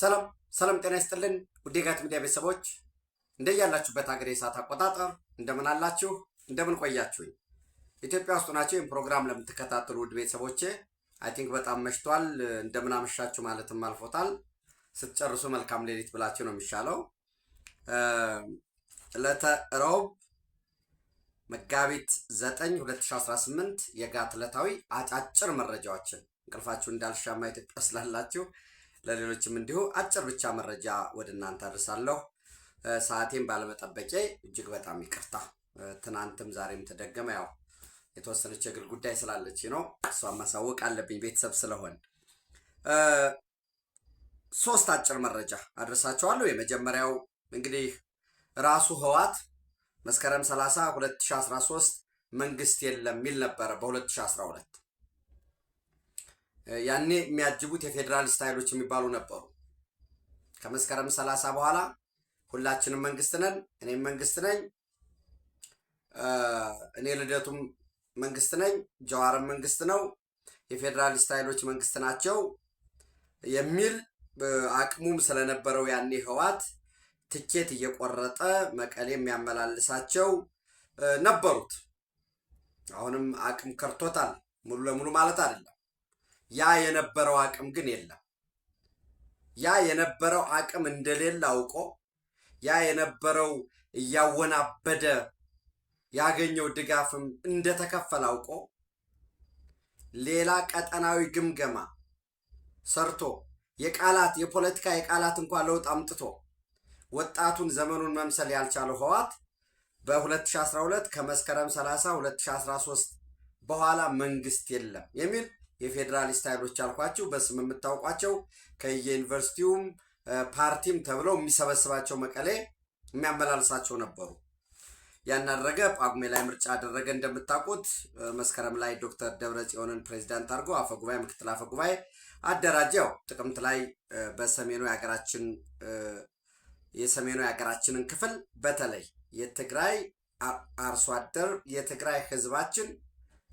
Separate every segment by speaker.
Speaker 1: ሰላም ሰላም፣ ጤና ይስጥልን ውድ የጋት ሚዲያ ቤተሰቦች እንደያላችሁበት ሀገር የሰዓት አቆጣጠር እንደምን አላችሁ? እንደምን ቆያችሁኝ? ኢትዮጵያ ውስጥ ናቸው ይህን ፕሮግራም ለምትከታተሉ ውድ ቤተሰቦቼ አይ ቲንክ በጣም መሽቷል። እንደምን አመሻችሁ ማለትም አልፎታል። ስትጨርሱ መልካም ሌሊት ብላችሁ ነው የሚሻለው። ዕለተ ረቡዕ መጋቢት 9 2018 የጋት ዕለታዊ አጫጭር መረጃዎችን እንቅልፋችሁ እንዳልሻማ ኢትዮጵያ ስላላችሁ ለሌሎችም እንዲሁ አጭር ብቻ መረጃ ወደ እናንተ አድርሳለሁ። ሰዓቴን ባለመጠበቄ እጅግ በጣም ይቅርታ። ትናንትም ዛሬም ተደገመ። ያው የተወሰነች የግል ጉዳይ ስላለች ነው፣ እሷን ማሳወቅ አለብኝ ቤተሰብ ስለሆን። ሶስት አጭር መረጃ አድርሳቸዋለሁ። የመጀመሪያው እንግዲህ ራሱ ህወሓት መስከረም 30 2013 መንግስት የለም የሚል ነበረ በ2012 ያኔ የሚያጅቡት የፌዴራሊስት ኃይሎች የሚባሉ ነበሩ። ከመስከረም 30 በኋላ ሁላችንም መንግስት ነን፣ እኔም መንግስት ነኝ፣ እኔ ልደቱም መንግስት ነኝ፣ ጀዋርም መንግስት ነው፣ የፌዴራሊስት ኃይሎች መንግስት ናቸው የሚል አቅሙም ስለነበረው ያኔ ህወሓት ትኬት እየቆረጠ መቀሌ የሚያመላልሳቸው ነበሩት። አሁንም አቅም ከርቶታል ሙሉ ለሙሉ ማለት አይደለም። ያ የነበረው አቅም ግን የለም። ያ የነበረው አቅም እንደሌለ አውቆ ያ የነበረው እያወናበደ ያገኘው ድጋፍም እንደተከፈለ አውቆ ሌላ ቀጠናዊ ግምገማ ሰርቶ የፖለቲካ የቃላት እንኳን ለውጥ አምጥቶ ወጣቱን ዘመኑን መምሰል ያልቻለው ህወሓት በ2012 ከመስከረም 30 2013 በኋላ መንግስት የለም የሚል የፌዴራሊስት ኃይሎች አልኳችሁ በስም የምታውቋቸው ከየዩኒቨርሲቲውም ፓርቲም ተብለው የሚሰበስባቸው መቀሌ የሚያመላልሳቸው ነበሩ። ያናደረገ ጳጉሜ ላይ ምርጫ አደረገ። እንደምታውቁት መስከረም ላይ ዶክተር ደብረጽዮንን ፕሬዚዳንት አድርጎ አፈጉባኤ ምክትል አፈጉባኤ አደራጀው። ጥቅምት ላይ የሰሜኑ የሀገራችንን ክፍል በተለይ የትግራይ አርሶ አደር የትግራይ ህዝባችን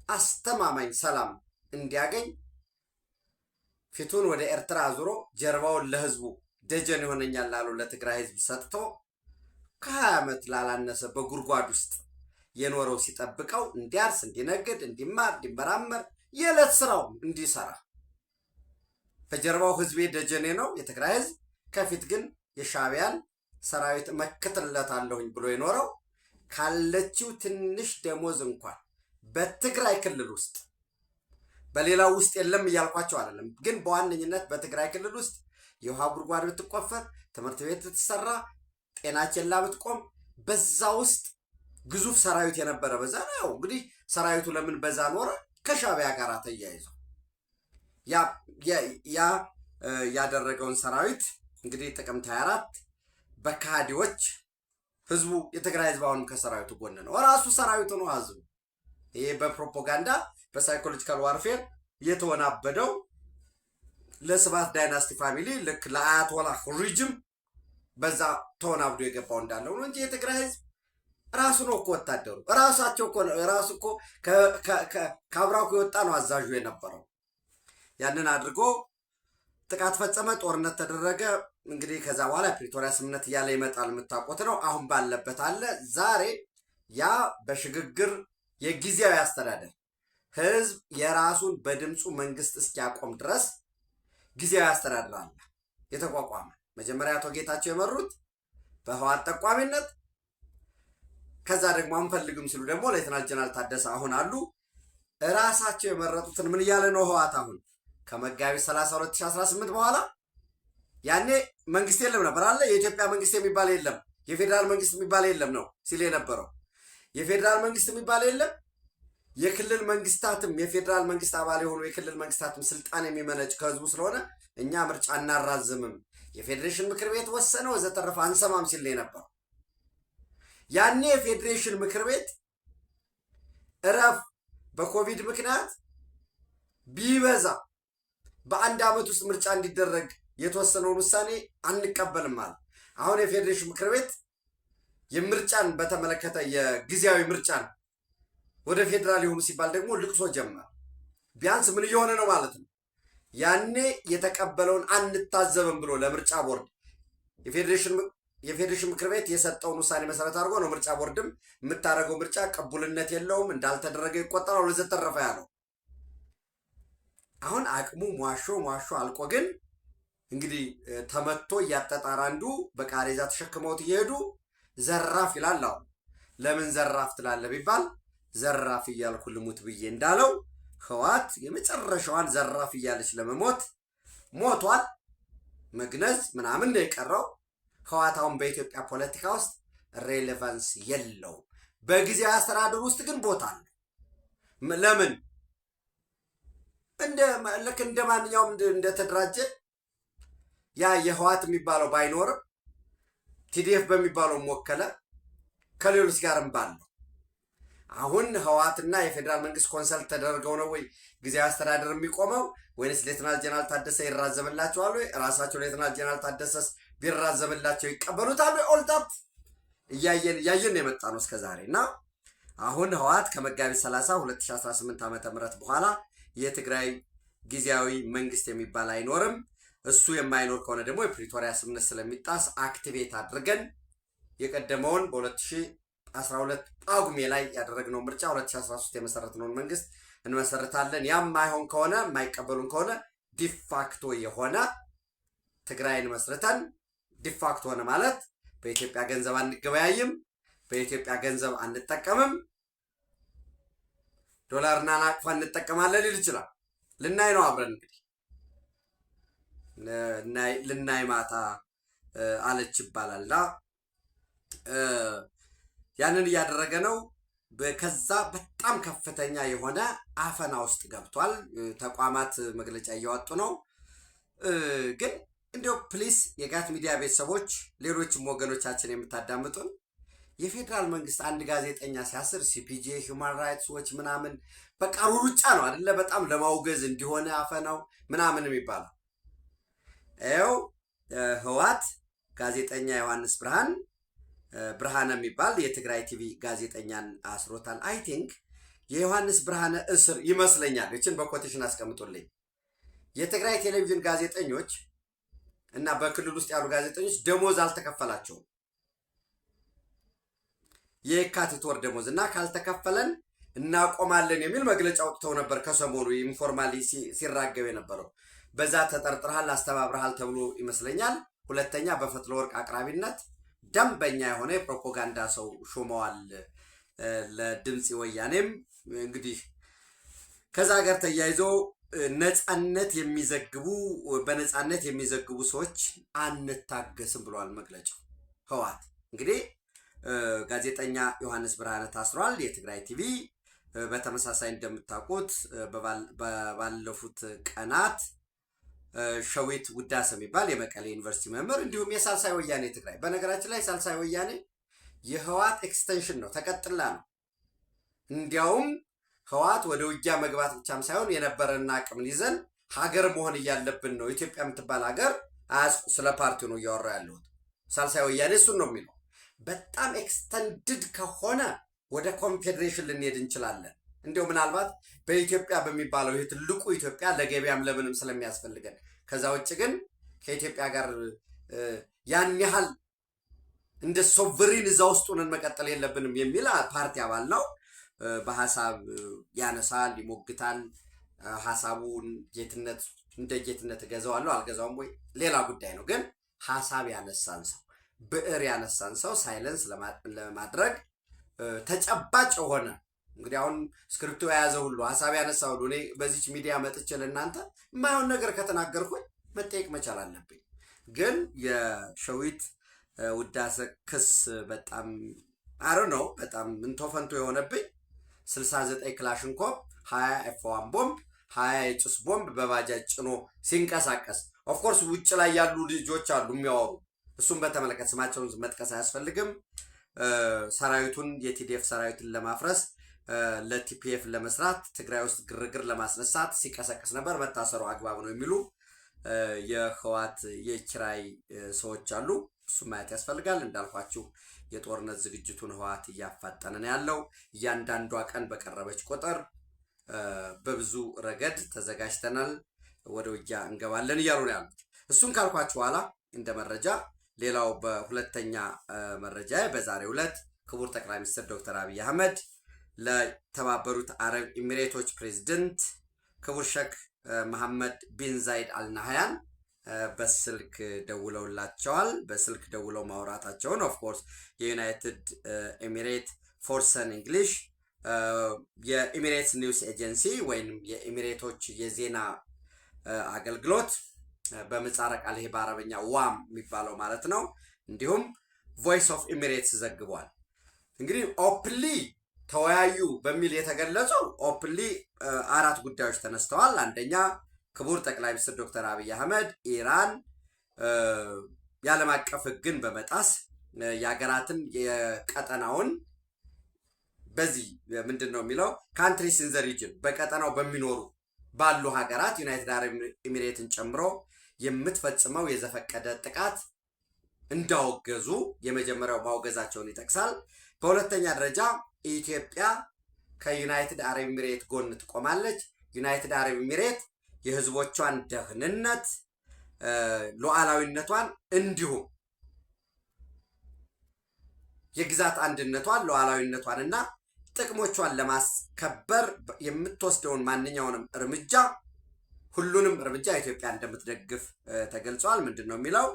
Speaker 1: አስተማማኝ ሰላም እንዲያገኝ ፊቱን ወደ ኤርትራ አዙሮ ጀርባውን ለህዝቡ ደጀን ይሆነኛል ላሉ ለትግራይ ህዝብ ሰጥቶ ከ20 ዓመት ላላነሰ በጉድጓድ ውስጥ የኖረው ሲጠብቀው እንዲያርስ፣ እንዲነግድ፣ እንዲማር፣ እንዲመራመር የዕለት ስራው እንዲሰራ በጀርባው ህዝቤ ደጀኔ ነው የትግራይ ህዝብ፣ ከፊት ግን የሻዕቢያን ሰራዊት መክትለታለሁኝ ብሎ የኖረው ካለችው ትንሽ ደሞዝ እንኳን በትግራይ ክልል ውስጥ በሌላው ውስጥ የለም እያልኳቸው አይደለም፣ ግን በዋነኝነት በትግራይ ክልል ውስጥ የውሃ ጉድጓድ ብትቆፈር፣ ትምህርት ቤት ብትሰራ፣ ጤና ኬላ ብትቆም በዛ ውስጥ ግዙፍ ሰራዊት የነበረ በዛ ነው። እንግዲህ ሰራዊቱ ለምን በዛ ኖረ? ከሻዕቢያ ጋር ተያይዞ ያ ያደረገውን ሰራዊት እንግዲህ ጥቅምት 24 በካዲዎች ህዝቡ የትግራይ ህዝብ አሁንም ከሰራዊቱ ጎን ነው። ራሱ ሰራዊቱ ነው ህዝቡ። ይሄ በፕሮፓጋንዳ በሳይኮሎጂካል ዋርፌር የተወናበደው ለስብሃት ዳይናስቲ ፋሚሊ ልክ ለአያቶላህ ሪጅም በዛ ተወናብዶ የገባው እንዳለው ነው እንጂ የትግራይ ህዝብ ራሱ ነው እኮ ወታደሩ ራሱ እኮ ከአብራኩ የወጣ ነው አዛዡ የነበረው። ያንን አድርጎ ጥቃት ፈጸመ፣ ጦርነት ተደረገ። እንግዲህ ከዛ በኋላ ፕሪቶሪያ ስምምነት እያለ ይመጣል፣ የምታውቁት ነው። አሁን ባለበት አለ። ዛሬ ያ በሽግግር የጊዜያዊ አስተዳደር ህዝብ የራሱን በድምፁ መንግስት እስኪያቆም ድረስ ጊዜያዊ አስተዳደር አለ የተቋቋመ። መጀመሪያ አቶ ጌታቸው የመሩት በህወሓት ጠቋሚነት፣ ከዛ ደግሞ አንፈልግም ሲሉ ደግሞ ሌተናል ጀነራል ታደሰ አሁን አሉ። እራሳቸው የመረጡትን ምን እያለ ነው ህወሓት አሁን ከመጋቢት 30 2018 በኋላ ያኔ መንግስት የለም ነበር አለ። የኢትዮጵያ መንግስት የሚባል የለም፣ የፌዴራል መንግስት የሚባል የለም ነው ሲል የነበረው። የፌዴራል መንግስት የሚባል የለም፣ የክልል መንግስታትም የፌዴራል መንግስት አባል የሆኑ የክልል መንግስታትም ስልጣን የሚመነጭ ከህዝቡ ስለሆነ እኛ ምርጫ እናራዝምም፣ የፌዴሬሽን ምክር ቤት ወሰነ ወዘተረፈ አንሰማም ሲል ነበር። ያኔ የፌዴሬሽን ምክር ቤት እረፍ በኮቪድ ምክንያት ቢበዛ በአንድ ዓመት ውስጥ ምርጫ እንዲደረግ የተወሰነውን ውሳኔ አንቀበልም አለ። አሁን የፌዴሬሽን ምክር ቤት የምርጫን በተመለከተ የጊዜያዊ ምርጫን ወደ ፌዴራል ይሁን ሲባል ደግሞ ልቅሶ ጀመረ። ቢያንስ ምን እየሆነ ነው ማለት ነው? ያኔ የተቀበለውን አንታዘብም ብሎ ለምርጫ ቦርድ የፌዴሬሽን ምክር ቤት የሰጠውን ውሳኔ መሰረት አድርጎ ነው ምርጫ ቦርድም የምታደርገው ምርጫ ቅቡልነት የለውም እንዳልተደረገ ይቆጠራል ወዘተረፈ ያለው። አሁን አቅሙ ሟሾ አልቆ ግን እንግዲህ ተመቶ እያጠጣር አንዱ በቃሬዛ ተሸክመውት እየሄዱ ዘራፍ ይላል። አሁን ለምን ዘራፍ ትላለህ ቢባል ዘራፍ እያልኩ ልሙት ብዬ እንዳለው ህወሓት የመጨረሻዋን ዘራፍ እያለች ለመሞት ሞቷል። መግነዝ ምናምን ነው የቀረው። ህወሓት አሁን በኢትዮጵያ ፖለቲካ ውስጥ ሬሌቫንስ የለውም። በጊዜያዊ አስተዳደር ውስጥ ግን ቦታ አለ። ለምን ልክ እንደ ማንኛውም እንደተደራጀ ያ የህወሓት የሚባለው ባይኖርም ቲዲኤፍ በሚባለው ወከለ ከሌሎች ጋርም ባለው አሁን ህወሓትና የፌዴራል መንግስት ኮንሰልት ተደርገው ነው ወይ ጊዜያዊ አስተዳደር የሚቆመው ወይስ ሌተናል ጀነራል ታደሰ ይራዘምላቸዋል ወይ ራሳቸው ሌተናል ጀነራል ታደሰስ ቢራዘምላቸው ይቀበሉታል ወይ? ኦልታፕ እያየን የመጣ ነው እስከዛሬ እና አሁን ህወሓት ከመጋቢት 30 2018 ዓ.ም በኋላ የትግራይ ጊዜያዊ መንግስት የሚባል አይኖርም። እሱ የማይኖር ከሆነ ደግሞ የፕሪቶሪያ ስምምነት ስለሚጣስ አክቲቬት አድርገን የቀደመውን በ2012 ጳጉሜ ላይ ያደረግነው ምርጫ 2013 የመሰረትነውን መንግስት እንመሰርታለን። ያም ማይሆን ከሆነ የማይቀበሉን ከሆነ ዲፋክቶ የሆነ ትግራይን መስርተን ዲፋክቶ ሆነ ማለት በኢትዮጵያ ገንዘብ አንገበያይም፣ በኢትዮጵያ ገንዘብ አንጠቀምም፣ ዶላርና ናቅፋ እንጠቀማለን ሊል ይችላል። ልናይ ነው አብረን እንግዲህ ልናይ ማታ አለች ይባላልና ያንን እያደረገ ነው። ከዛ በጣም ከፍተኛ የሆነ አፈና ውስጥ ገብቷል። ተቋማት መግለጫ እያወጡ ነው። ግን እንዲያው ፕሊስ የጋት ሚዲያ ቤተሰቦች፣ ሌሎችም ወገኖቻችን የምታዳምጡን የፌዴራል መንግስት አንድ ጋዜጠኛ ሲያስር ሲፒጄ ሂውማን ራይትስ ዎች ምናምን በቃ ሩጫ ነው አይደለ? በጣም ለማውገዝ እንዲሆነ አፈናው ምናምን የሚባለው ይኸው ህወሓት ጋዜጠኛ ዮሐንስ ብርሃነ የሚባል የትግራይ ቲቪ ጋዜጠኛን አስሮታል። አይ ቲንክ የዮሐንስ ብርሃነ እስር ይመስለኛል። እችን በኮቴሽን አስቀምጡልኝ። የትግራይ ቴሌቪዥን ጋዜጠኞች እና በክልል ውስጥ ያሉ ጋዜጠኞች ደሞዝ አልተከፈላቸውም። የካቲት ወር ደሞዝ እና ካልተከፈለን እናቆማለን የሚል መግለጫ ወጥተው ነበር። ከሰሞኑ ኢንፎርማሊ ሲራገብ የነበረው በዛ ተጠርጥረሃል አስተባብረሃል ተብሎ ይመስለኛል። ሁለተኛ በፈትለ ወርቅ አቅራቢነት ደንበኛ የሆነ የፕሮፓጋንዳ ሰው ሾመዋል ለድምፂ ወያኔም። እንግዲህ ከዛ ጋር ተያይዞ በነፃነት የሚዘግቡ ሰዎች አንታገስም ብለዋል መግለጫው። ህወሓት እንግዲህ ጋዜጠኛ ዮሐንስ ብርሃነ ታስሯል። የትግራይ ቲቪ በተመሳሳይ እንደምታውቁት ባለፉት ቀናት ሸዊት ውዳሴ የሚባል የመቀሌ ዩኒቨርሲቲ መምህር እንዲሁም የሳልሳይ ወያኔ ትግራይ፣ በነገራችን ላይ ሳልሳይ ወያኔ የህወሓት ኤክስቴንሽን ነው፣ ተቀጥላ ነው። እንዲያውም ህወሓት ወደ ውጊያ መግባት ብቻም ሳይሆን የነበረና አቅም ይዘን ሀገር መሆን እያለብን ነው። ኢትዮጵያ የምትባል ሀገር ስለ ፓርቲው ነው እያወራ ያለሁት። ሳልሳይ ወያኔ እሱን ነው የሚለው። በጣም ኤክስተንድድ ከሆነ ወደ ኮንፌዴሬሽን ልንሄድ እንችላለን። እንዲያው ምናልባት በኢትዮጵያ በሚባለው ይህ ትልቁ ኢትዮጵያ ለገበያም ለምንም ስለሚያስፈልገን፣ ከዛ ውጭ ግን ከኢትዮጵያ ጋር ያን ያህል እንደ ሶቨሪን እዛ ውስጥ ሆነን መቀጠል የለብንም የሚል ፓርቲ አባል ነው። በሀሳብ ያነሳል፣ ይሞግታል። ሀሳቡን እንደ ጌትነት እገዛዋለሁ አልገዛውም ወይ ሌላ ጉዳይ ነው። ግን ሀሳብ ያነሳን ሰው፣ ብዕር ያነሳን ሰው ሳይለንስ ለማድረግ ተጨባጭ የሆነ እንግዲህ አሁን ስክሪፕቱ የያዘ ሁሉ ሀሳብ ያነሳ ሁሉ እኔ በዚች ሚዲያ መጥቼ ለእናንተ የማይሆን ነገር ከተናገርኩኝ መጠየቅ መቻል አለብኝ። ግን የሸዊት ውዳሴ ክስ በጣም ነው በጣም እንቶፈንቶ የሆነብኝ 69 ክላሽንኮቭ፣ 20 ኤፍ1 ቦምብ፣ 20 የጭስ ቦምብ በባጃጅ ጭኖ ሲንቀሳቀስ ኦፍኮርስ ውጭ ላይ ያሉ ልጆች አሉ የሚያወሩ። እሱም በተመለከተ ስማቸውን መጥቀስ አያስፈልግም። ሰራዊቱን የቲዲኤፍ ሰራዊትን ለማፍረስ ለቲፒኤፍ ለመስራት ትግራይ ውስጥ ግርግር ለማስነሳት ሲቀሰቅስ ነበር። መታሰሩ አግባብ ነው የሚሉ የህወሓት የኪራይ ሰዎች አሉ። እሱም ማየት ያስፈልጋል። እንዳልኳችሁ የጦርነት ዝግጅቱን ህወሓት እያፋጠነ ነው ያለው። እያንዳንዷ ቀን በቀረበች ቁጥር በብዙ ረገድ ተዘጋጅተናል። ወደ ውጊያ እንገባለን እያሉ ነው ያሉት። እሱን ካልኳችሁ በኋላ እንደ መረጃ ሌላው በሁለተኛ መረጃ በዛሬው ዕለት ክቡር ጠቅላይ ሚኒስትር ዶክተር አብይ አህመድ ለተባበሩት አረብ ኤሚሬቶች ፕሬዝዳንት ክቡር ሼክ መሐመድ ቢን ዛይድ አልናህያን በስልክ ደውለውላቸዋል። በስልክ ደውለው ማውራታቸውን ኦፍ ኮርስ የዩናይትድ ኤሚሬት ፎርሰን እንግሊሽ የኤሚሬትስ ኒውስ ኤጀንሲ ወይም የኤሚሬቶች የዜና አገልግሎት በምህጻረ ቃል ይሄ በአረበኛ ዋም የሚባለው ማለት ነው። እንዲሁም ቮይስ ኦፍ ኤሚሬትስ ዘግቧል። እንግዲህ ኦፕንሊ ተወያዩ በሚል የተገለጸው ኦፕንሊ 4 ጉዳዮች ተነስተዋል። አንደኛ ክቡር ጠቅላይ ሚኒስትር ዶክተር አብይ አህመድ ኢራን የዓለም አቀፍ ሕግን በመጣስ የሀገራትን የቀጠናውን በዚህ ምንድን ነው የሚለው ካንትሪስ ኢን ዘ ሪጅን በቀጠናው በሚኖሩ ባሉ ሀገራት ዩናይትድ አረብ ኤሚሬትን ጨምሮ የምትፈጽመው የዘፈቀደ ጥቃት እንዳወገዙ የመጀመሪያው ማውገዛቸውን ይጠቅሳል። በሁለተኛ ደረጃ ኢትዮጵያ ከዩናይትድ አረብ ኤሚሬት ጎን ትቆማለች። ዩናይትድ አረብ ኤሚሬት የህዝቦቿን ደህንነት፣ ሉዓላዊነቷን እንዲሁም የግዛት አንድነቷን ሉዓላዊነቷንና ጥቅሞቿን ለማስከበር የምትወስደውን ማንኛውንም እርምጃ ሁሉንም እርምጃ ኢትዮጵያ እንደምትደግፍ ተገልጿል። ምንድን ነው የሚለው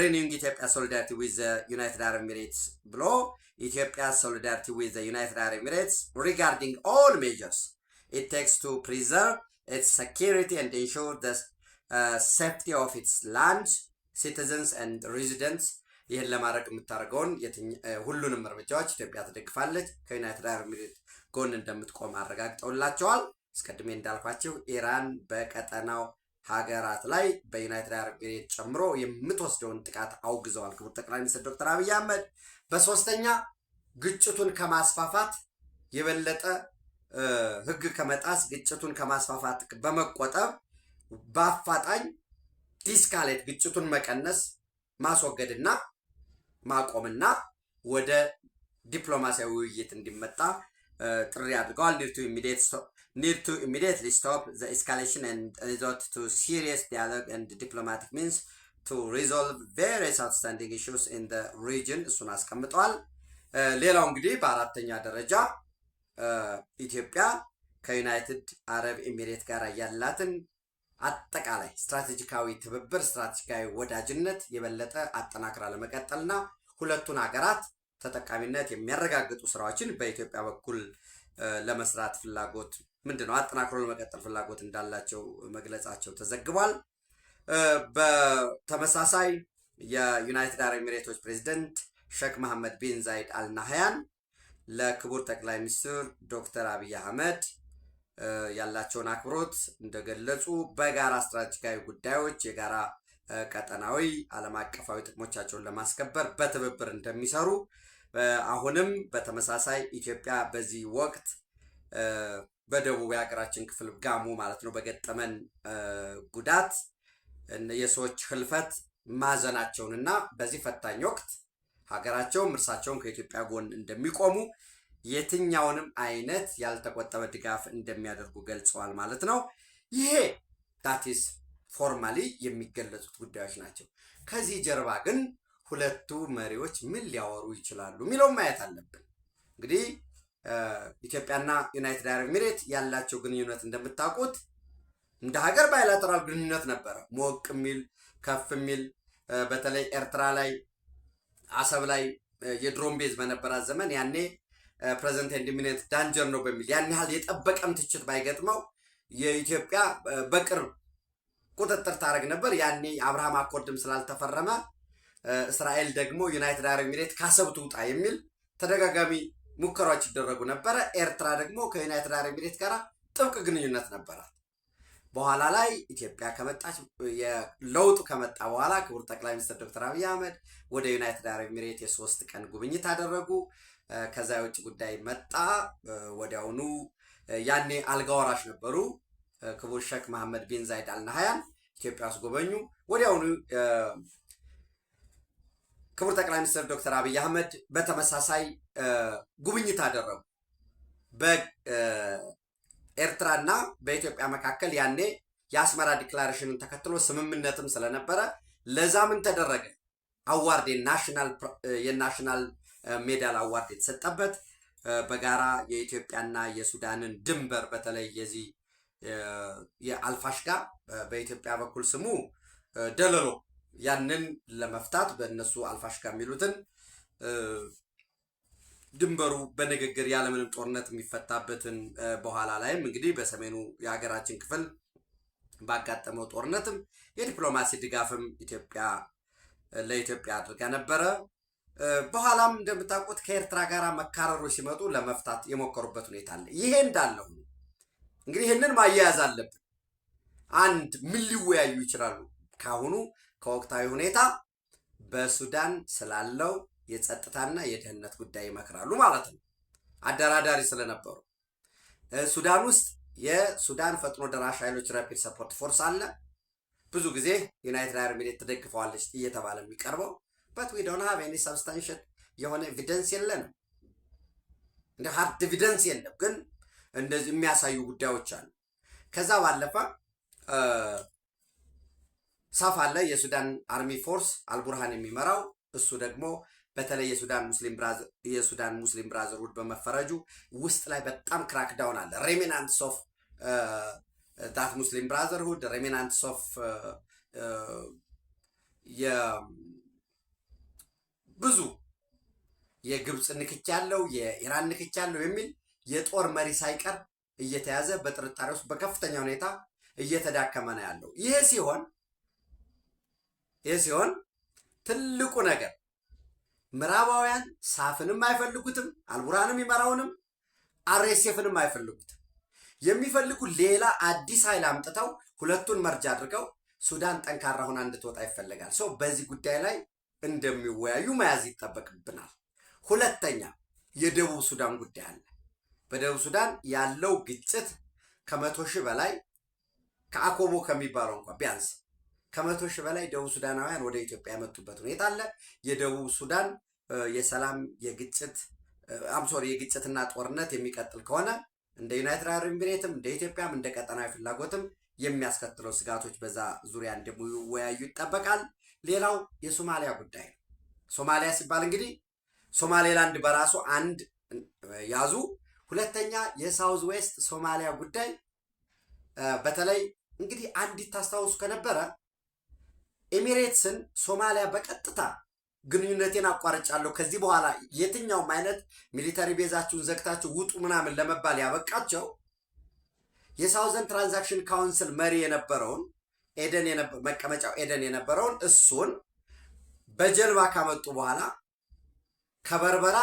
Speaker 1: ሪኒውንግ ኢትዮጵያ ሶሊዳሪቲ ዊዝ ዘ ዩናይትድ አረብ ኤሚሬትስ ብሎ ኢትዮጵያ ሶሊዳሪቲ ዊዝ ዘ ዩናይትድ አረብ ኤሚሬትስ ሪጋርዲንግ ኦል ሜጀርስ ኢት ቴክስ ቱ ፕሪዘርቭ ኢትስ ሴኪሪቲ ኤንድ ኢንሹር ዘ ሴፍቲ ኦፍ ኢትስ ላንድ ሲቲዘንስ ኤንድ ሬዚደንትስ ይህን ለማድረግ የምታደርገውን ሁሉንም እርምጃዎች ኢትዮጵያ ትደግፋለች፣ ከዩናይትድ አረብ ኤሚሬት ጎን እንደምትቆም አረጋግጠውላቸዋል። አስቀድሜ እንዳልኳቸው ኢራን በቀጠናው ሀገራት ላይ በዩናይትድ አረብ ኤሚሬት ጨምሮ የምትወስደውን ጥቃት አውግዘዋል ክቡር ጠቅላይ ሚኒስትር ዶክተር አብይ አህመድ። በሶስተኛ ግጭቱን ከማስፋፋት የበለጠ ህግ ከመጣስ ግጭቱን ከማስፋፋት በመቆጠብ በአፋጣኝ ዲስካሌት ግጭቱን መቀነስ ማስወገድና ማቆምና ወደ ዲፕሎማሲያዊ ውይይት እንዲመጣ ጥሪ አድርገዋል። need to immediately stop the escalation and resort to serious dialogue and diplomatic means to resolve various outstanding issues in the region እሱን አስቀምጠዋል። ሌላው እንግዲህ በአራተኛ ደረጃ ኢትዮጵያ ከዩናይትድ አረብ ኤሚሬት ጋር ያላትን አጠቃላይ ስትራቴጂካዊ ትብብር ስትራቴጂካዊ ወዳጅነት የበለጠ አጠናክራ ለመቀጠልና ሁለቱን ሀገራት ተጠቃሚነት የሚያረጋግጡ ስራዎችን በኢትዮጵያ በኩል ለመስራት ፍላጎት ምንድነው አጠናክሮ ለመቀጠል ፍላጎት እንዳላቸው መግለጻቸው ተዘግቧል። በተመሳሳይ የዩናይትድ አረብ ኤሚሬቶች ፕሬዝዳንት ሼክ መሐመድ ቢን ዛይድ አልናህያን ለክቡር ጠቅላይ ሚኒስትር ዶክተር አብይ አህመድ ያላቸውን አክብሮት እንደገለጹ በጋራ ስትራቴጂካዊ ጉዳዮች የጋራ ቀጠናዊ ዓለም አቀፋዊ ጥቅሞቻቸውን ለማስከበር በትብብር እንደሚሰሩ አሁንም በተመሳሳይ ኢትዮጵያ በዚህ ወቅት በደቡብ የሀገራችን ክፍል ጋሞ ማለት ነው በገጠመን ጉዳት የሰዎች ህልፈት ማዘናቸውንና በዚህ ፈታኝ ወቅት ሀገራቸውም እርሳቸውን ከኢትዮጵያ ጎን እንደሚቆሙ የትኛውንም አይነት ያልተቆጠበ ድጋፍ እንደሚያደርጉ ገልጸዋል ማለት ነው። ይሄ ዳቲስ ፎርማሊ የሚገለጹት ጉዳዮች ናቸው። ከዚህ ጀርባ ግን ሁለቱ መሪዎች ምን ሊያወሩ ይችላሉ የሚለው ማየት አለብን። እንግዲህ ኢትዮጵያና ዩናይትድ አረብ ኤሚሬት ያላቸው ግንኙነት እንደምታውቁት እንደ ሀገር ባይላተራል ግንኙነት ነበረ። ሞቅ የሚል ከፍ የሚል በተለይ ኤርትራ ላይ አሰብ ላይ የድሮን ቤዝ በነበራት ዘመን ያኔ ፕሬዘንት ኤንድ ኢሚኔንት ዳንጀር ነው በሚል ያን ያህል የጠበቀም ትችት ባይገጥመው የኢትዮጵያ በቅርብ ቁጥጥር ታደርግ ነበር። ያኔ አብርሃም አኮርድም ስላልተፈረመ እስራኤል ደግሞ ዩናይትድ አረብ ኤሚሬት ካሰብ ትውጣ የሚል ተደጋጋሚ ሙከራዎች ይደረጉ ነበረ። ኤርትራ ደግሞ ከዩናይትድ አረብ ኤሚሬት ጋር ጥብቅ ግንኙነት ነበራት። በኋላ ላይ ኢትዮጵያ ከመጣች የለውጡ ከመጣ በኋላ ክቡር ጠቅላይ ሚኒስትር ዶክተር አብይ አህመድ ወደ ዩናይትድ አረብ ኤሚሬት የ3 ቀን ጉብኝት አደረጉ። ከዛ የውጭ ጉዳይ መጣ። ወዲያውኑ ያኔ አልጋ ወራሽ ነበሩ ክቡር ሼክ መሐመድ ቢን ዛይድ አልናህያን ኢትዮጵያ ውስጥ ጎበኙ። ወዲያውኑ ክቡር ጠቅላይ ሚኒስትር ዶክተር አብይ አህመድ በተመሳሳይ ጉብኝት አደረጉ። በኤርትራና በኢትዮጵያ መካከል ያኔ የአስመራ ዲክላሬሽንን ተከትሎ ስምምነትም ስለነበረ ለዛ ምን ተደረገ? አዋርድ የናሽናል ሜዳል አዋርድ የተሰጠበት በጋራ የኢትዮጵያና የሱዳንን ድንበር በተለይ የዚህ የአልፋሽጋ በኢትዮጵያ በኩል ስሙ ደለሎ ያንን ለመፍታት በእነሱ አልፋሽጋ የሚሉትን ድንበሩ በንግግር ያለምንም ጦርነት የሚፈታበትን በኋላ ላይም እንግዲህ በሰሜኑ የሀገራችን ክፍል ባጋጠመው ጦርነትም የዲፕሎማሲ ድጋፍም ለኢትዮጵያ አድርጋ ነበረ። በኋላም እንደምታውቁት ከኤርትራ ጋር መካረሮች ሲመጡ ለመፍታት የሞከሩበት ሁኔታ አለ። ይሄ እንዳለው እንግዲህ ይህንን ማያያዝ አለብን። አንድ ምን ሊወያዩ ይችላሉ? ካሁኑ ከወቅታዊ ሁኔታ በሱዳን ስላለው የጸጥታና የደህንነት ጉዳይ ይመክራሉ ማለት ነው። አደራዳሪ ስለነበሩ ሱዳን ውስጥ የሱዳን ፈጥኖ ደራሽ ኃይሎች ራፒድ ሰፖርት ፎርስ አለ። ብዙ ጊዜ ዩናይትድ አረብ ኤሚሬት ትደግፈዋለች እየተባለ የሚቀርበው በት ዊ ዶንት ሃቭ ኤኒ ሰብስታንሽል የሆነ ኤቪደንስ የለንም። እንደ ሃርድ ኤቪደንስ የለም፣ ግን እንደዚህ የሚያሳዩ ጉዳዮች አሉ። ከዛ ባለፈ ሳፍ አለ የሱዳን አርሚ ፎርስ አልቡርሃን የሚመራው እሱ ደግሞ በተለይ የሱዳን ሙስሊም ብራዘርሁድ በመፈረጁ ውስጥ ላይ በጣም ክራክዳውን አለ። ሬሚናንትስ ኦፍ ዳት ሙስሊም ብራዘርሁድ ሬሚናንትስ ኦፍ ብዙ የግብፅ ንክች ያለው የኢራን ንክች ያለው የሚል የጦር መሪ ሳይቀር እየተያዘ በጥርጣሬ ውስጥ በከፍተኛ ሁኔታ እየተዳከመ ነው ያለው። ይሄ ሲሆን ትልቁ ነገር ምዕራባውያን ሳፍንም አይፈልጉትም፣ አልቡርሃንም ይመራውንም አርኤስኤፍንም አይፈልጉትም። የሚፈልጉ ሌላ አዲስ ኃይል አምጥተው ሁለቱን መርጃ አድርገው ሱዳን ጠንካራ ሆና እንድትወጣ ይፈልጋል። ሰው በዚህ ጉዳይ ላይ እንደሚወያዩ መያዝ ይጠበቅብናል። ሁለተኛ የደቡብ ሱዳን ጉዳይ አለ። በደቡብ ሱዳን ያለው ግጭት ከ100,000 በላይ ከአኮቦ ከሚባለው እንኳን ቢያንስ ከ100,000 በላይ ደቡብ ሱዳናውያን ወደ ኢትዮጵያ የመጡበት ሁኔታ አለ። የደቡብ ሱዳን የሰላም የግጭትና ጦርነት የሚቀጥል ከሆነ እንደ ዩናይትድ አረብ ኤሚሬትም እንደ ኢትዮጵያም እንደ ቀጠናዊ ፍላጎትም የሚያስከትለው ስጋቶች በዛ ዙሪያ እንደሚወያዩ ይጠበቃል። ሌላው የሶማሊያ ጉዳይ ነው። ሶማሊያ ሲባል እንግዲህ ሶማሌላንድ በራሱ አንድ ያዙ። ሁለተኛ የሳውዝ ዌስት ሶማሊያ ጉዳይ በተለይ እንግዲህ አንዲት ታስታውሱ ከነበረ ኤሚሬትስን ሶማሊያ በቀጥታ ግንኙነቴን አቋርጫለሁ ከዚህ በኋላ የትኛውም አይነት ሚሊተሪ ቤዛችሁን ዘግታችሁ ውጡ ምናምን ለመባል ያበቃቸው የሳውዘን ትራንዛክሽን ካውንስል መሪ የነበረውን መቀመጫው ኤደን የነበረውን እሱን በጀልባ ካመጡ በኋላ ከበርበራ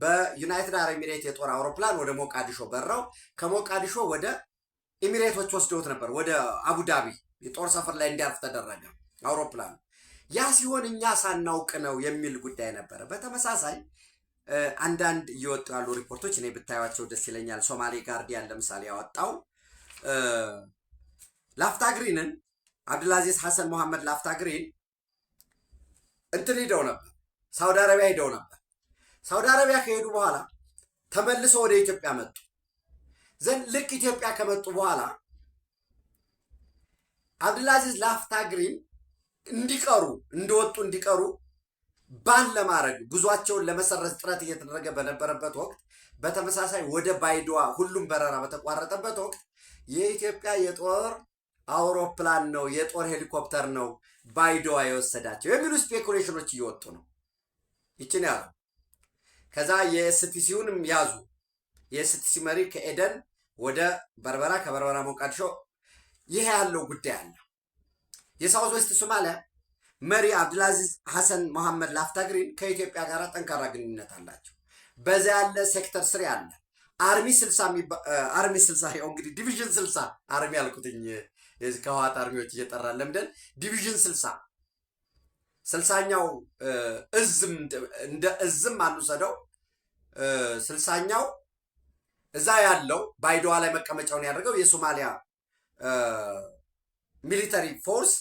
Speaker 1: በዩናይትድ አረብ ኤሚሬት የጦር አውሮፕላን ወደ ሞቃዲሾ በረው ከሞቃዲሾ ወደ ኤሚሬቶች ወስደውት ነበር። ወደ አቡዳቢ የጦር ሰፈር ላይ እንዲያርፍ ተደረገ አውሮፕላኑ። ያ ሲሆን እኛ ሳናውቅ ነው የሚል ጉዳይ ነበረ። በተመሳሳይ አንዳንድ እየወጡ ያሉ ሪፖርቶች እኔ ብታዩቸው ደስ ይለኛል። ሶማሌ ጋርዲያን ለምሳሌ ያወጣው ላፍታግሪንን አብዱልአዚዝ ሐሰን መሐመድ ላፍታግሪን ሄደው ነበር፣ ሳውዲ አረቢያ ሄደው ነበር። ሳውዲ አረቢያ ከሄዱ በኋላ ተመልሰው ወደ ኢትዮጵያ መጡ። ልክ ኢትዮጵያ ከመጡ በኋላ አብዱልአዚዝ ላፍታግሪን እንደወጡ እንዲቀሩ ባን ለማድረግ ጉዟቸውን ለመሰረዝ ጥረት እየተደረገ በነበረበት ወቅት፣ በተመሳሳይ ወደ ባይዶዋ ሁሉም በረራ በተቋረጠበት ወቅት የኢትዮጵያ የጦር አውሮፕላን ነው የጦር ሄሊኮፕተር ነው ባይዶዋ የወሰዳቸው የሚሉ ስፔኩሌሽኖች እየወጡ ነው። ይችን ያሉ ከዛ የኤስቲሲውንም ያዙ። የኤስቲሲ መሪ ከኤደን ወደ በርበራ ከበርበራ ሞቃዲሾ ይሄ ያለው ጉዳይ አለ። የሳውዝ ዌስት ሶማሊያ መሪ አብዱልአዚዝ ሐሰን መሐመድ ላፍታግሪን ከኢትዮጵያ ጋር ጠንካራ ግንኙነት አላቸው። በዛ ያለ ሴክተር 3 ያለ አርሚ 60 ያው እንግዲህ ዲቪዥን 60 አርሚ ያልኩትኝ የዚህ ከህወሓት አርሚዎች እየጠራ ለምደን ዲቪዥን 60ኛው እዝም እንደ እዝም አንውሰደው 60ኛው እዛ ያለው ባይዶዋ ላይ መቀመጫውን ያደርገው የሶማሊያ ሚሊተሪ ፎርስ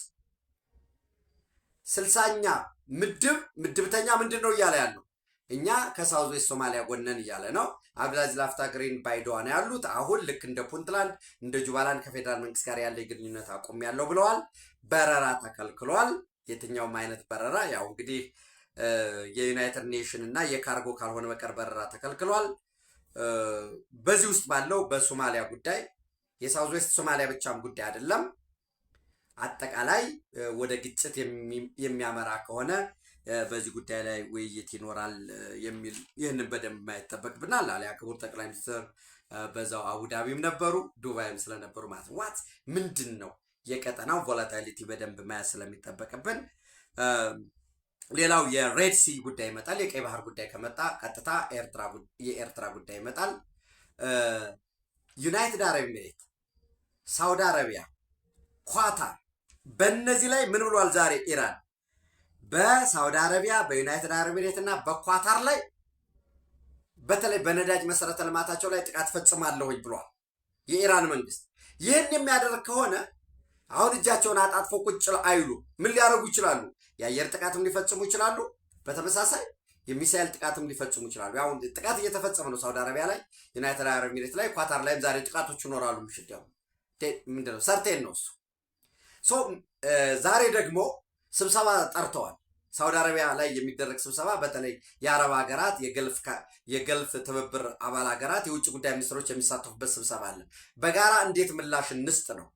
Speaker 1: 60ኛ ምድብተኛ ምንድን ነው እያለ ያለው እኛ ከሳውዝ ዌስት ሶማሊያ ጎነን እያለ ነው። አብዱልአዚዝ አልፋታግሪን ባይዶዋ ነው ያሉት። አሁን ልክ እንደ ፑንትላንድ እንደ ጁባላንድ ከፌዴራል መንግስት ጋር ያለ ግንኙነት አቁም ያለው ብለዋል። በረራ ተከልክሏል። የትኛውም አይነት በረራ ያው እንግዲህ የዩናይትድ ኔሽን እና የካርጎ ካልሆነ በቀር በረራ ተከልክሏል። በዚህ ውስጥ ባለው በሶማሊያ ጉዳይ የሳውዝ ዌስት ሶማሊያ ብቻም ጉዳይ አይደለም፣ አጠቃላይ ወደ ግጭት የሚያመራ ከሆነ በዚህ ጉዳይ ላይ ውይይት ይኖራል የሚል ይህንን በደንብ ማየት ይጠበቅብናል። አሊያ ክቡር ጠቅላይ ሚኒስትር በዛው አቡዳቢም ነበሩ ዱባይም ስለነበሩ ማለት ነው። ዋት ምንድን ነው የቀጠናው ቮላታሊቲ በደንብ ማየት ስለሚጠበቅብን፣ ሌላው የሬድ ሲ ጉዳይ ይመጣል። የቀይ ባህር ጉዳይ ከመጣ ቀጥታ የኤርትራ ጉዳይ ይመጣል። ዩናይትድ አረብ ኤሚሬት፣ ሳውዲ አረቢያ፣ ኳታር በእነዚህ ላይ ምን ብሏል ዛሬ ኢራን? በሳውዲ አረቢያ በዩናይትድ አረብ ኤሚሬት እና በኳታር ላይ በተለይ በነዳጅ መሰረተ ልማታቸው ላይ ጥቃት ፈጽማለሁኝ ብሏል የኢራን መንግስት። ይህን የሚያደርግ ከሆነ አሁን እጃቸውን አጣጥፎ ቁጭ አይሉ። ምን ሊያደርጉ ይችላሉ? የአየር ጥቃትም ሊፈጽሙ ይችላሉ። በተመሳሳይ የሚሳኤል ጥቃትም ሊፈጽሙ ይችላሉ። አሁን ጥቃት እየተፈጸመ ነው ሳውዲ አረቢያ ላይ፣ ዩናይትድ አረብ ኤሚሬት ላይ፣ ኳታር ላይም ዛሬ ጥቃቶች ይኖራሉ። ምሽት ያው ምንድነው ሰርቴን ነው እሱ። ዛሬ ደግሞ ስብሰባ ጠርተዋል። ሳውዲ አረቢያ ላይ የሚደረግ ስብሰባ በተለይ የአረብ ሀገራት የገልፍ ትብብር አባል ሀገራት የውጭ ጉዳይ ሚኒስትሮች የሚሳተፉበት ስብሰባ አለ። በጋራ እንዴት ምላሽ እንስጥ ነው።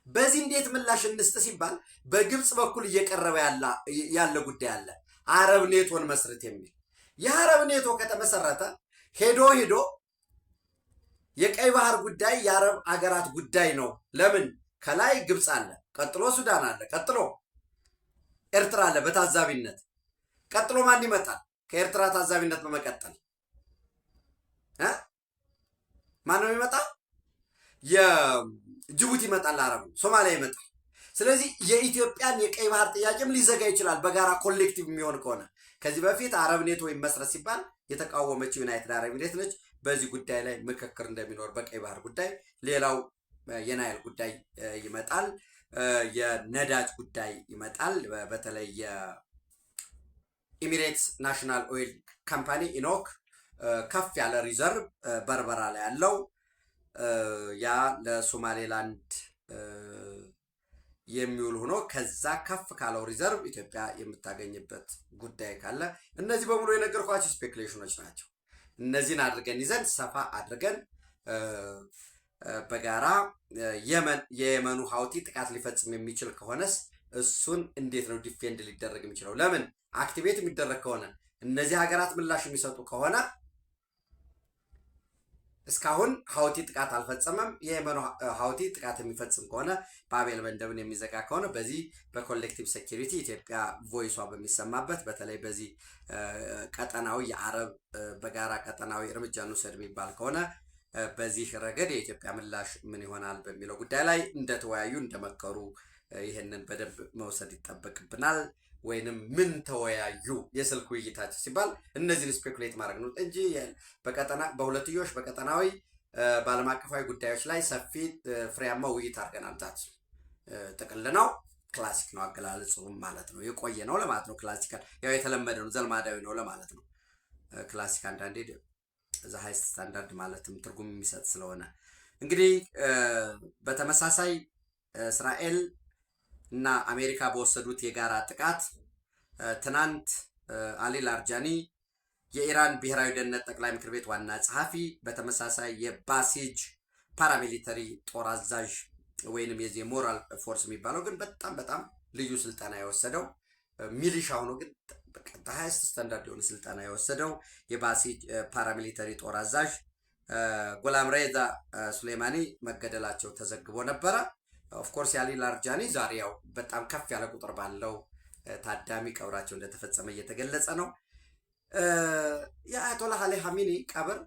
Speaker 1: በዚህ እንዴት ምላሽ እንስጥ ሲባል በግብፅ በኩል እየቀረበ ያለ ጉዳይ አለ፣ አረብ ኔቶን መስረት የሚል። የአረብ ኔቶ ከተመሰረተ ሄዶ የቀይ ባህር ጉዳይ የአረብ ሀገራት ጉዳይ ነው። ለምን? ከላይ ግብፅ አለ፣ ቀጥሎ ሱዳን አለ፣ ቀጥሎ ኤርትራ አለ በታዛቢነት። ቀጥሎ ማን ይመጣል? ከኤርትራ ታዛቢነት በመቀጠል ማን ነው የሚመጣ? የጅቡቲ ይመጣል፣ አረቡ ሶማሊያ ይመጣል። ስለዚህ የኢትዮጵያን የቀይ ባህር ጥያቄም ሊዘጋ ይችላል በጋራ ኮሌክቲቭ የሚሆን ከሆነ። ከዚህ በፊት አረብ ኔቶ ይመስረት ሲባል የተቃወመችው ዩናይትድ አረብ ኤሚሬት ነች። በዚህ ጉዳይ ላይ ምክክር እንደሚኖር በቀይ ባህር ጉዳይ። ሌላው የናይል ጉዳይ ይመጣል። የነዳጅ ጉዳይ ይመጣል። በተለይ የኤሚሬትስ ናሽናል ኦይል ካምፓኒ ኢኖክ ከፍ ያለ ሪዘርቭ በርበራ ላይ ያለው ያ ለሶማሌላንድ የሚውል ሆኖ ከዛ ከፍ ካለው ሪዘርቭ ኢትዮጵያ የምታገኝበት ጉዳይ ካለ፣ እነዚህ በሙሉ የነገርኳቸው ስፔኩሌሽኖች ናቸው። እነዚህን አድርገን ይዘን ሰፋ አድርገን በጋራ የየመኑ ሀውቲ ጥቃት ሊፈጽም የሚችል ከሆነስ እሱን እንዴት ነው ዲፌንድ ሊደረግ የሚችለው? ለምን አክቲቬት የሚደረግ ከሆነ እነዚህ ሀገራት ምላሽ የሚሰጡ ከሆነ እስካሁን ሀውቲ ጥቃት አልፈጸመም። የየመኑ ሀውቲ ጥቃት የሚፈጽም ከሆነ ባቤል መንደብን የሚዘጋ ከሆነ በዚህ በኮሌክቲቭ ሴኪሪቲ ኢትዮጵያ ቮይሷ በሚሰማበት በተለይ በዚህ ቀጠናዊ የአረብ በጋራ ቀጠናዊ እርምጃ እንውሰድ የሚባል ከሆነ በዚህ ረገድ የኢትዮጵያ ምላሽ ምን ይሆናል በሚለው ጉዳይ ላይ እንደተወያዩ እንደመከሩ ይህንን በደንብ መውሰድ ይጠበቅብናል። ወይንም ምን ተወያዩ የስልክ ውይይታቸው ሲባል እነዚህን ስፔኩሌት ማድረግ ነው እንጂ በቀጠና በሁለትዮሽ በቀጠናዊ በዓለም አቀፋዊ ጉዳዮች ላይ ሰፊ ፍሬያማ ውይይት አድርገናል። ዛት ጥቅል ነው፣ ክላሲክ ነው አገላለጹም ማለት ነው። የቆየ ነው ለማለት ነው። ክላሲካል ያው የተለመደ ነው፣ ዘልማዳዊ ነው ለማለት ነው። ክላሲክ አንዳንዴ ዘ ሃይስት ስታንዳርድ ማለትም ትርጉም የሚሰጥ ስለሆነ እንግዲህ በተመሳሳይ እስራኤል እና አሜሪካ በወሰዱት የጋራ ጥቃት ትናንት አሊ ላርጃኒ የኢራን ብሔራዊ ደህንነት ጠቅላይ ምክር ቤት ዋና ጸሐፊ በተመሳሳይ የባሲጅ ፓራሚሊተሪ ጦር አዛዥ ወይንም የዚህ ሞራል ፎርስ የሚባለው ግን በጣም ልዩ ስልጠና የወሰደው ሚሊሻ ሆኖ ግን ሃይስት ስታንዳርድ የሆነ ስልጠና የወሰደው የባሲጅ ፓራሚሊተሪ ጦር አዛዥ ጎላም ሬዛ ሱሌማኒ መገደላቸው ተዘግቦ ነበረ። ኦፍኮርስ የአሊ ላርጃኒ ዛሬ ያው በጣም ከፍ ያለ ቁጥር ባለው ታዳሚ ቀብራቸው እንደተፈጸመ እየተገለጸ ነው። የአያቶላህ አሊ ሀሚኒ ቀብር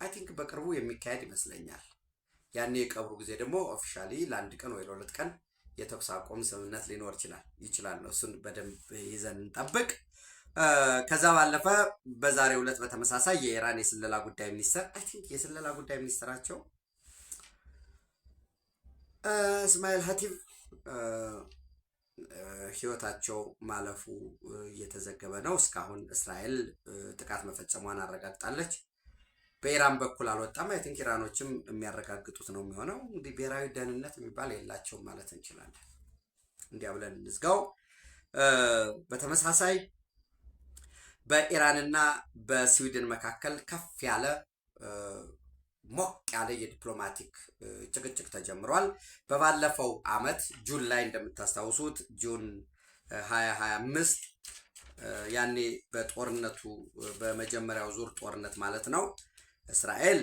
Speaker 1: አይ ቲንክ በቅርቡ የሚካሄድ ይመስለኛል። ያኔ የቀብሩ ጊዜ ደግሞ ኦፊሻሊ ለአንድ ቀን ወይ ለሁለት ቀን የተኩስ አቁም ስምምነት ሊኖር ይችላል ነው። እሱን በደንብ ይዘን እንጠብቅ። ከዛ ባለፈ በዛሬው ዕለት በተመሳሳይ የኢራን የስለላ ጉዳይ ሚኒስትር አይ ቲንክ የስለላ ጉዳይ ሚኒስትራቸው እስማኤል ሀቲብ ህይወታቸው ማለፉ እየተዘገበ ነው። እስካሁን እስራኤል ጥቃት መፈጸሟን አረጋግጣለች። በኢራን በኩል አልወጣም። አይ ቲንክ ኢራኖችም የሚያረጋግጡት ነው የሚሆነው። እንግዲህ ብሔራዊ ደህንነት የሚባል የላቸውም ማለት እንችላለን። እንዲያ ብለን እንዝጋው። በተመሳሳይ በኢራንና በስዊድን መካከል ከፍ ያለ ሞቅ ያለ የዲፕሎማቲክ ጭቅጭቅ ተጀምሯል። በባለፈው አመት ጁን ላይ እንደምታስታውሱት ጁን 2025 ያኔ በጦርነቱ በመጀመሪያው ዙር ጦርነት ማለት ነው እስራኤል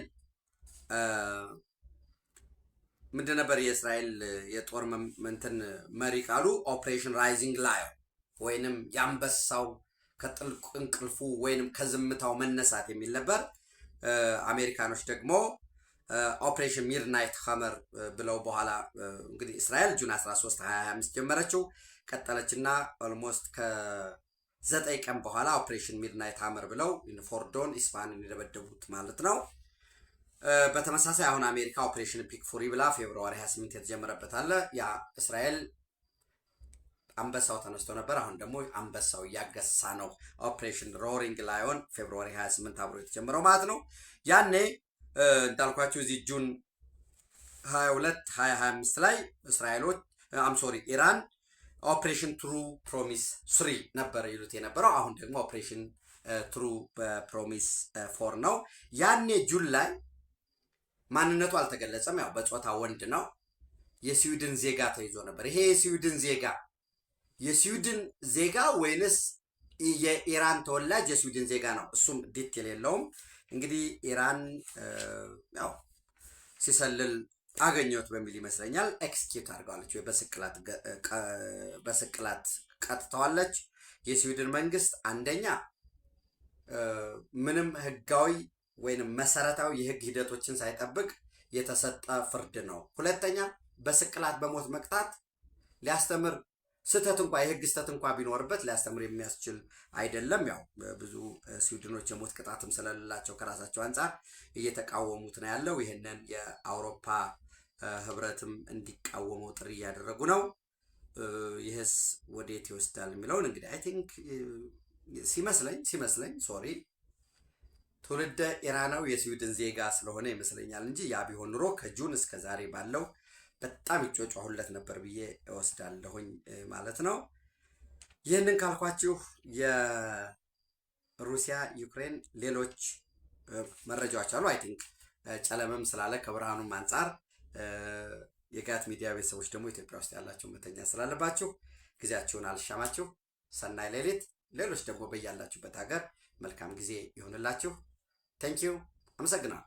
Speaker 1: ምንድን ነበር የእስራኤል የጦር እንትን መሪ ቃሉ ኦፕሬሽን ራይዚንግ ላየን ወይንም የአንበሳው ከጥልቅ እንቅልፉ ወይንም ከዝምታው መነሳት የሚል ነበር። አሜሪካኖች ደግሞ ኦፕሬሽን ሚድናይት ኸመር ብለው በኋላ እንግዲህ እስራኤል ጁን 13 2025 ጀመረችው ቀጠለችና ኦልሞስት ከ9 ቀን በኋላ ኦፕሬሽን ሚድናይት ኸመር ብለው ፎርዶን ኢስፋሃንን የደበደቡት ማለት ነው። በተመሳሳይ አሁን አሜሪካ ኦፕሬሽን ፒክ ፉሪ ብላ ፌብሩዋሪ 28 የተጀመረበት አለ። ያ እስራኤል አንበሳው ተነስቶ ነበር። አሁን ደግሞ አንበሳው እያገሳ ነው። ኦፕሬሽን ሮሪንግ ላዮን ፌብሩዋሪ 28 አብሮ የተጀመረው ማለት ነው። ያኔ እንዳልኳችሁ እዚህ ጁን 22 2025 ላይ እስራኤሎች ኢራን ኦፕሬሽን ትሩ ፕሮሚስ 3 ነበር ይሉት የነበረው። አሁን ደግሞ ኦፕሬሽን ትሩ ፕሮሚስ 4 ነው። ያኔ ጁን ላይ ማንነቱ አልተገለጸም። ያው በጾታ ወንድ ነው። የስዊድን ዜጋ ተይዞ ነበር። ይሄ የስዊድን ዜጋ ወይንስ የኢራን ተወላጅ የስዊድን ዜጋ ነው? እሱም ዲቴል የለውም። እንግዲህ ኢራን ያው ሲሰልል አገኘሁት በሚል ይመስለኛል ኤክስኪዩት አድርገዋለች ወይ በስቅላት ቀጥተዋለች። የስዊድን መንግስት አንደኛ ምንም ህጋዊ ወይንም መሰረታዊ የህግ ሂደቶችን ሳይጠብቅ የተሰጠ ፍርድ ነው። ሁለተኛ በስቅላት በሞት መቅጣት ሊያስተምር ስህተት እንኳ የህግ ስህተት እንኳ ቢኖርበት ሊያስተምር የሚያስችል አይደለም። ያው ብዙ ስዊድኖች የሞት ቅጣትም ስለሌላቸው ከራሳቸው አንጻር እየተቃወሙት ነው ያለው። ይህንን የአውሮፓ ህብረትም እንዲቃወመው ጥሪ እያደረጉ ነው። ይህስ ወዴት ይወስዳል የሚለውን እንግዲህ አይ ቲንክ ሲመስለኝ ትውልደ ኢራናዊ የስዊድን ዜጋ ስለሆነ ይመስለኛል እንጂ ያ ቢሆን ኑሮ ከጁን እስከ ዛሬ ባለው በጣም ይጮጫሁለት ነበር ብዬ እወስዳለሁኝ ማለት ነው። ይህንን ካልኳችሁ የሩሲያ ዩክሬን ሌሎች መረጃዎች አሉ። አይ ቲንክ ጨለመም ስላለ ከብርሃኑም አንጻር የጋት ሚዲያ ቤተሰቦች ደግሞ ኢትዮጵያ ውስጥ ያላቸው መተኛ ስላለባችሁ ጊዜያችሁን አልሻማችሁ። ሰናይ ሌሊት። ሌሎች ደግሞ በያላችሁበት ሀገር መልካም ጊዜ ይሁንላችሁ። ቴንኪዩ። አመሰግናለሁ።